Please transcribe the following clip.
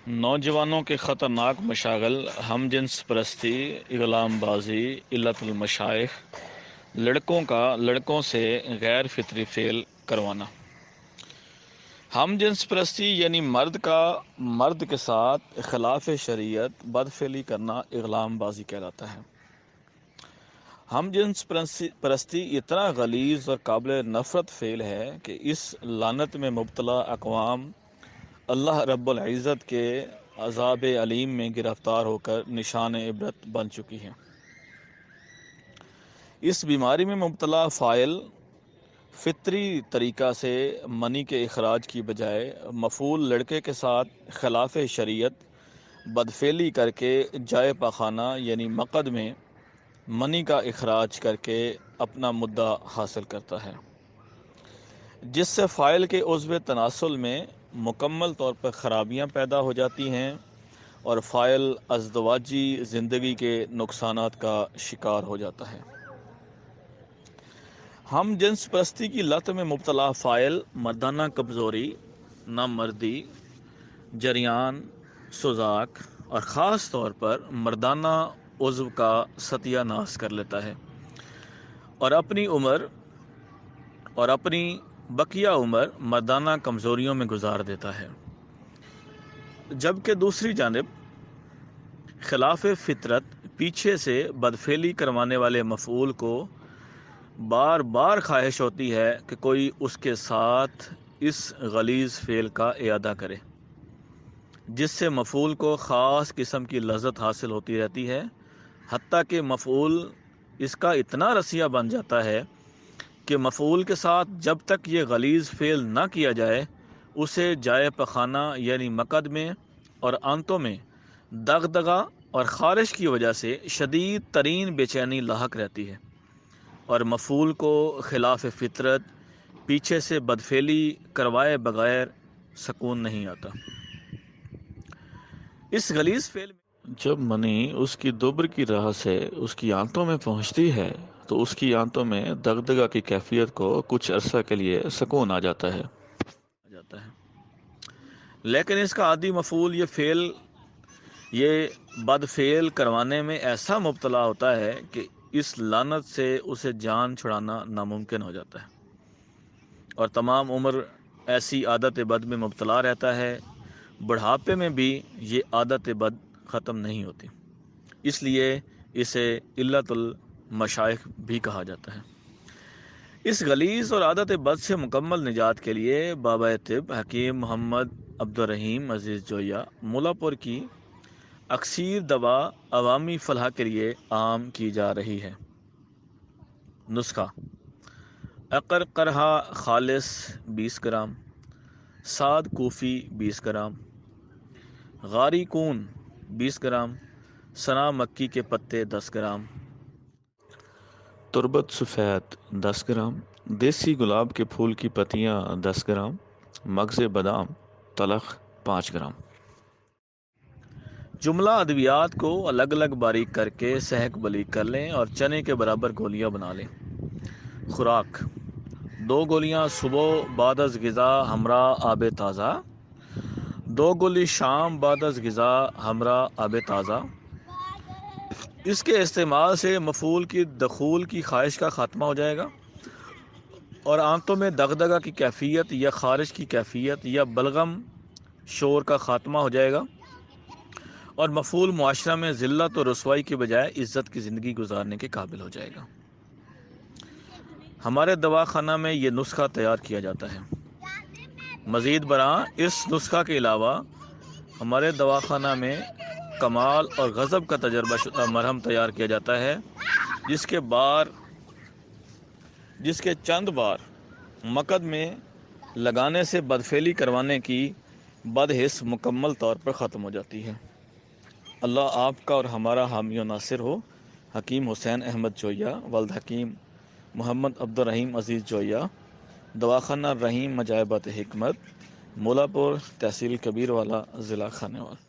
نوجوانوں کے خطرناک مشاغل، ہم جنس پرستی، اغلام بازی، علت المشائخ، لڑکوں سے غیر فطری فعل کروانا۔ ہم جنس پرستی یعنی مرد کے ساتھ خلاف شریعت بدفعلی کرنا اغلام بازی کہلاتا ہے۔ ہم جنس پرستی اتنا غلیظ اور قابل نفرت فعل ہے کہ اس لعنت میں مبتلا اقوام اللہ رب العزت کے عذاب علیم میں گرفتار ہو کر نشان عبرت بن چکی ہیں۔ اس بیماری میں مبتلا فاعل فطری طریقہ سے منی کے اخراج کی بجائے مفعول لڑکے کے ساتھ خلاف شریعت بدفعلی کر کے جائے پاخانہ یعنی مقد میں منی کا اخراج کر کے اپنا مدعا حاصل کرتا ہے، جس سے فاعل کے عضو تناسل میں مکمل طور پر خرابیاں پیدا ہو جاتی ہیں اور فاعل ازدواجی زندگی کے نقصانات کا شکار ہو جاتا ہے۔ ہم جنس پرستی کی لت میں مبتلا فاعل مردانہ کمزوری، نامردی، جریان، سوزاک اور خاص طور پر مردانہ عضو کا ستیہ ناش کر لیتا ہے اور اپنی بقیہ عمر مردانہ کمزوریوں میں گزار دیتا ہے، جبکہ دوسری جانب خلاف فطرت پیچھے سے بدفعلی کروانے والے مفعول کو بار بار خواہش ہوتی ہے کہ کوئی اس کے ساتھ اس غلیظ فعل کا اعادہ کرے، جس سے مفعول کو خاص قسم کی لذت حاصل ہوتی رہتی ہے، حتیٰ کہ مفعول اس کا اتنا رسیہ بن جاتا ہے کہ مفعول کے ساتھ جب تک یہ غلیظ فعل نہ کیا جائے اسے جائے پخانہ یعنی مقد میں اور آنتوں میں دغدغہ اور خارش کی وجہ سے شدید ترین بے چینی لاحق رہتی ہے اور مفعول کو خلاف فطرت پیچھے سے بدفعلی کروائے بغیر سکون نہیں آتا۔ اس غلیظ فعل میں جب منی اس کی دبر کی راہ سے اس کی آنتوں میں پہنچتی ہے تو اس کی آنتوں میں دغدغہ کی کیفیت کو کچھ عرصہ کے لیے سکون آ جاتا ہے، لیکن اس کا عادی مفعول یہ بد فعل کروانے میں ایسا مبتلا ہوتا ہے کہ اس لعنت سے اسے جان چھڑانا ناممکن ہو جاتا ہے اور تمام عمر ایسی عادت بد میں مبتلا رہتا ہے۔ بڑھاپے میں بھی یہ عادت بد ختم نہیں ہوتی، اس لیے اسے علت المشائخ بھی کہا جاتا ہے۔ اس غلیظ اور عادت بد سے مکمل نجات کے لیے بابا طب حکیم محمد عبدالرحیم عزیز جویہ مولا پور کی اکثیر دوا عوامی فلاح کے لیے عام کی جا رہی ہے۔ نسخہ: عقر قرحہ خالص 20 گرام، سعد کوفی 20 گرام، غاری کون 20 گرام، سنا مکی کے پتے 10 گرام، تربت سفید 10 گرام، دیسی گلاب کے پھول کی پتیاں 10 گرام، مغز بادام تلخ 5 گرام۔ جملہ ادویات کو الگ الگ باریک کر کے سحک بلیغ کر لیں اور چنے کے برابر گولیاں بنا لیں۔ خوراک: 2 گولیاں صبح بعد از غذا ہمراہ آب تازہ، 2 گولی شام بعد از غذا ہمراہ آب تازہ۔ اس کے استعمال سے مفعول کی دخول کی خواہش کا خاتمہ ہو جائے گا اور آنتوں میں دغدغہ کی کیفیت یا خارش کی کیفیت یا بلغم شور کا خاتمہ ہو جائے گا اور مفعول معاشرہ میں ذلت و رسوائی کے بجائے عزت کی زندگی گزارنے کے قابل ہو جائے گا۔ ہمارے دواخانہ میں یہ نسخہ تیار کیا جاتا ہے۔ مزید برآں اس نسخہ کے علاوہ ہمارے دواخانہ میں کمال اور غضب کا تجربہ شدہ مرہم تیار کیا جاتا ہے، جس کے چند بار مقد میں لگانے سے بدفعلی کروانے کی بدحس مکمل طور پر ختم ہو جاتی ہے۔ اللہ آپ کا اور ہمارا حامی و ناصر ہو۔ حکیم حسین احمد جویہ، والد حکیم محمد عبدالرحیم عزیز جویہ، دواخانہ رحیم مجائبت حکمت، مولا پور، تحصیل کبیر والا، ضلع خانیوال۔